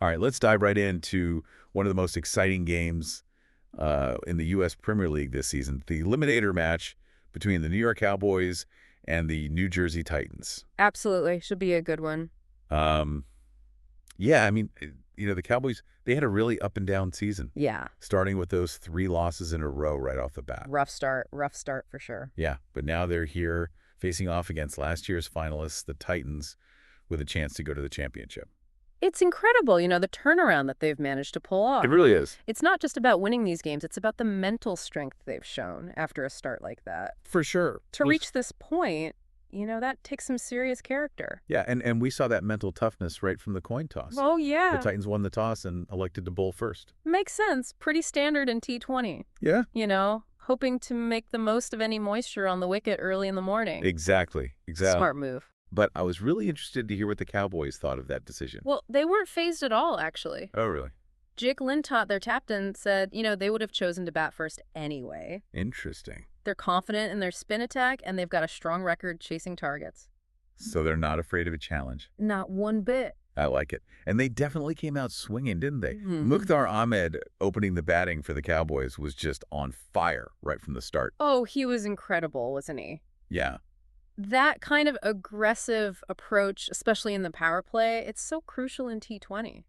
All right, let's dive right into one of the most exciting games in the U.S. Premier League this season, the Eliminator match between the New York Cowboys and the New Jersey Titans. Absolutely. Should be a good one. Um, yeah, I mean, the Cowboys, they had a really up and down season, Yeah. starting with those 3 losses in a row right off the bat. Rough start. Rough start for sure. Yeah, but now they're here facing off against last year's finalists, the Titans, with a chance to go to the championship. It's incredible, the turnaround that they've managed to pull off. It really is. It's not just about winning these games. It's about the mental strength they've shown after a start like that. For sure. To reach this point, that takes some serious character. Yeah, and we saw that mental toughness right from the coin toss. Oh, The yeah. Titans won the toss and elected to bowl first. Makes sense. Pretty standard in T20. Yeah. Hoping to make the most of any moisture on the wicket early in the morning. Exactly. Smart move. But I was really interested to hear what the Cowboys thought of that decision. Well, they weren't phased at all, actually. Oh, really? Jake Lintott, their captain, said, they would have chosen to bat first anyway. Interesting. They're confident in their spin attack, and they've got a strong record chasing targets. So they're not afraid of a challenge. Not one bit. I like it. And they definitely came out swinging, didn't they? Mm-hmm. Mukhtar Ahmed opening the batting for the Cowboys was just on fire right from the start. Oh, he was incredible, wasn't he? Yeah. That kind of aggressive approach, especially in the power play, it's so crucial in T20.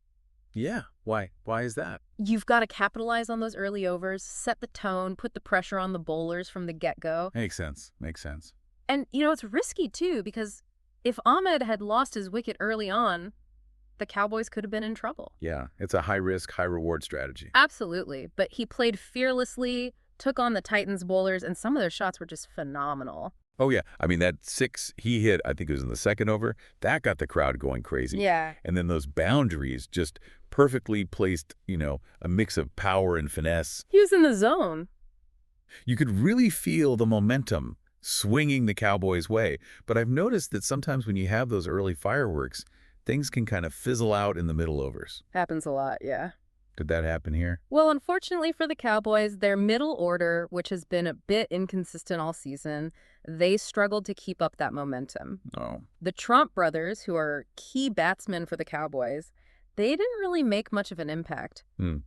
Yeah. Why? Why is that? You've got to capitalize on those early overs, set the tone, put the pressure on the bowlers from the get-go. Makes sense. Makes sense. And, it's risky, too, because if Ahmed had lost his wicket early on, the Cowboys could have been in trouble. Yeah. It's a high-risk, high-reward strategy. Absolutely. But he played fearlessly, took on the Titans bowlers, and some of their shots were just phenomenal. Oh, yeah. I mean, that 6 he hit, I think it was in the second over, that got the crowd going crazy. Yeah. And then those boundaries, just perfectly placed, a mix of power and finesse. He was in the zone. You could really feel the momentum swinging the Cowboys' way. But I've noticed that sometimes when you have those early fireworks, things can kind of fizzle out in the middle overs. Happens a lot, yeah. Did that happen here? Well, unfortunately for the Cowboys, their middle order, which has been a bit inconsistent all season, they struggled to keep up that momentum. Oh. The Trump brothers, who are key batsmen for the Cowboys, they didn't really make much of an impact.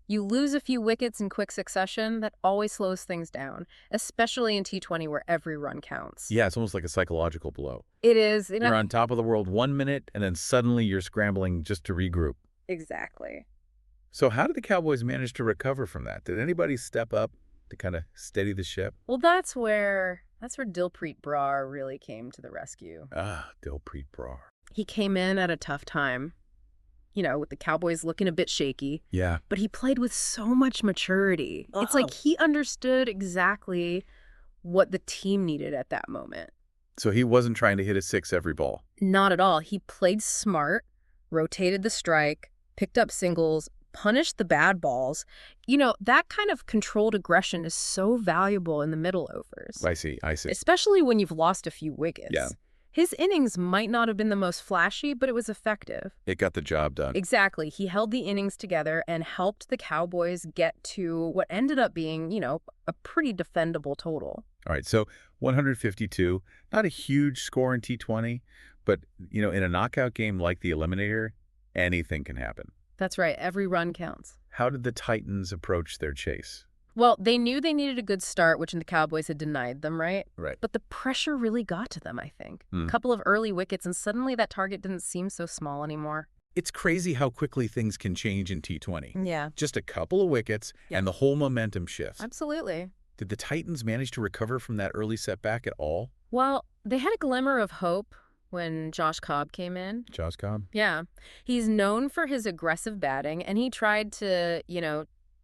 You lose a few wickets in quick succession, that always slows things down, especially in T20 where every run counts. Yeah, it's almost like a psychological blow. It is. You're on top of the world 1 minute, and then suddenly you're scrambling just to regroup. Exactly. So how did the Cowboys manage to recover from that? Did anybody step up to kind of steady the ship? Well, that's where Dilpreet Brar really came to the rescue. Ah, Dilpreet Brar. He came in at a tough time, with the Cowboys looking a bit shaky. Yeah. But he played with so much maturity. It's like he understood exactly what the team needed at that moment. So he wasn't trying to hit a 6 every ball. Not at all. He played smart, rotated the strike, picked up singles, punished the bad balls. That kind of controlled aggression is so valuable in the middle overs. I see. Especially when you've lost a few wickets. Yeah. His innings might not have been the most flashy, but it was effective. It got the job done. Exactly. He held the innings together and helped the Cowboys get to what ended up being, a pretty defendable total. All right, so 152, not a huge score in T20, but, in a knockout game like the Eliminator, anything can happen. That's right. Every run counts. How did the Titans approach their chase? Well, they knew they needed a good start, which the Cowboys had denied them, right? Right. But the pressure really got to them, I think. A couple of early wickets, and suddenly that target didn't seem so small anymore. It's crazy how quickly things can change in T20. Yeah. Just a couple of wickets, and the whole momentum shifts. Absolutely. Did the Titans manage to recover from that early setback at all? Well, they had a glimmer of hope when Josh Cobb came in. Josh Cobb? Yeah. He's known for his aggressive batting, and he tried to,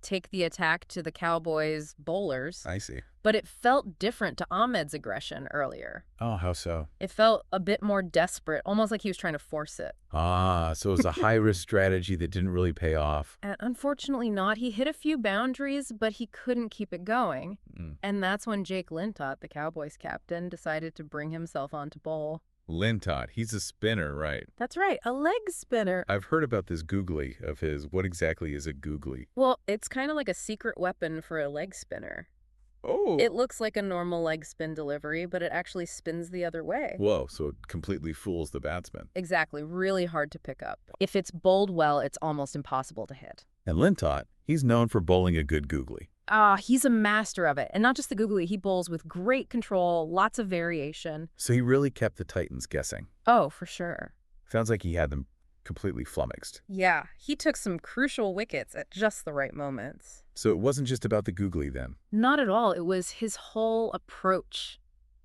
take the attack to the Cowboys' bowlers. I see. But it felt different to Ahmed's aggression earlier. Oh, how so? It felt a bit more desperate, almost like he was trying to force it. Ah, so it was a high-risk strategy that didn't really pay off. And unfortunately not. He hit a few boundaries, but he couldn't keep it going. And that's when Jake Lintott, the Cowboys captain, decided to bring himself on to bowl. Lintott, he's a spinner, right? That's right, a leg spinner. I've heard about this googly of his. What exactly is a googly? Well, it's kind of like a secret weapon for a leg spinner. Oh, It looks like a normal leg spin delivery, but it actually spins the other way. whoa, so it completely fools the batsman. Exactly, really hard to pick up. If it's bowled well, it's almost impossible to hit. And Lintott, he's known for bowling a good googly. Ah, he's a master of it. And not just the googly, he bowls with great control, lots of variation. So he really kept the Titans guessing. Oh, for sure. Sounds like he had them completely flummoxed. Yeah, he took some crucial wickets at just the right moments. So it wasn't just about the googly then. Not at all. It was his whole approach.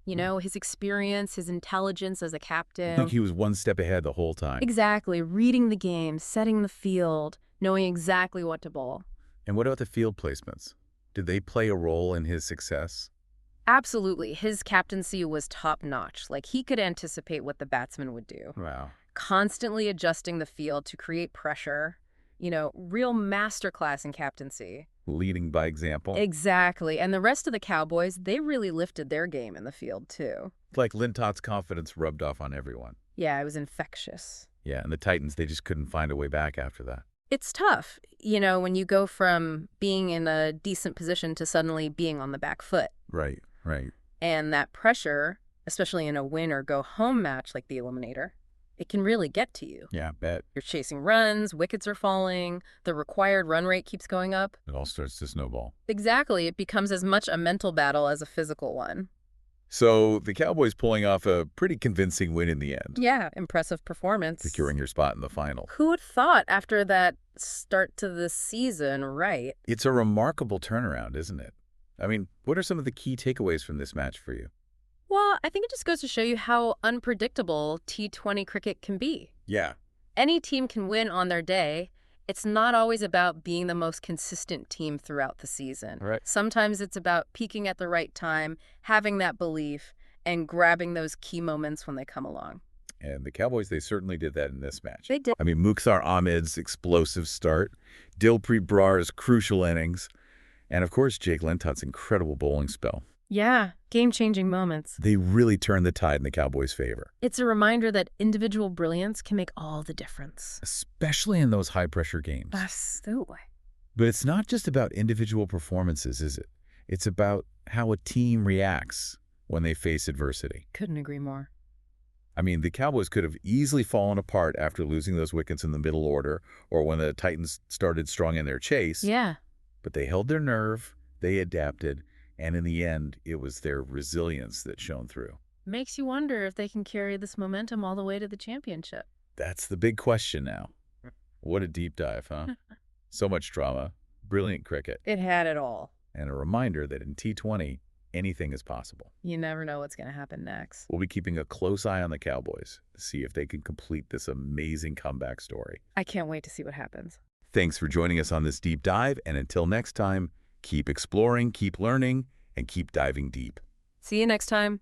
You know, his experience, his intelligence as a I think captain. he was one step ahead the whole time. Exactly. Reading the game, setting the field, knowing exactly what to bowl. And what about the field placements? Did they play a role in his success? Absolutely. His captaincy was top-notch. Like, he could anticipate what the batsman would do. Wow. Constantly adjusting the field to create pressure. You know, real masterclass in captaincy. Leading by example. Exactly. And the rest of the Cowboys, they really lifted their game in the field, too. Like Lintott's confidence rubbed off on everyone. Yeah, it was infectious. Yeah, and the Titans, they just couldn't find a way back after that. It's tough, you know, when you go from being in a decent position to suddenly being on the back foot. Right, right. And that pressure, especially in a win or go home match like the Eliminator, it can really get to you. Yeah, bet. You're chasing runs, wickets are falling, the required run rate keeps going up. It all starts to snowball. Exactly. It becomes as much a mental battle as a physical one. So the Cowboys pulling off a pretty convincing win in the end, Yeah, impressive performance. securing your spot in the final. Who would thought after that start to the season, right? It's a remarkable turnaround, isn't it? I mean, what are some of the key takeaways from this match for you? Well, I think it just goes to show you how unpredictable T20 cricket can be. Yeah. Any team can win on their day. It's not always about being the most consistent team throughout the season. Right. Sometimes it's about peaking at the right time, having that belief, and grabbing those key moments when they come along. And the Cowboys, they certainly did that in this match. They did. I mean, Mukhtar Ahmed's explosive start, Dilpreet Braw's crucial innings, and of course, Jake Lintott's incredible bowling spell. Yeah, game-changing moments. They really turned the tide in the Cowboys' favor. It's a reminder that individual brilliance can make all the difference. Especially in those high-pressure games. Absolutely. But it's not just about individual performances, is it? It's about how a team reacts when they face adversity. Couldn't agree more. I mean, the Cowboys could have easily fallen apart after losing those wickets in the middle order or when the Titans started strong in their chase. Yeah. But they held their nerve, they adapted, and in the end, it was their resilience that shone through. Makes you wonder if they can carry this momentum all the way to the championship. That's the big question now. What a deep dive, huh? So much drama, brilliant cricket, It had it all. and a reminder that in T20, anything is possible. You never know what's going to happen next. We'll be keeping a close eye on the Cowboys to see if they can complete this amazing comeback story. I can't wait to see what happens. Thanks for joining us on this deep dive, and until next time, keep exploring, keep learning, and keep diving deep. See you next time.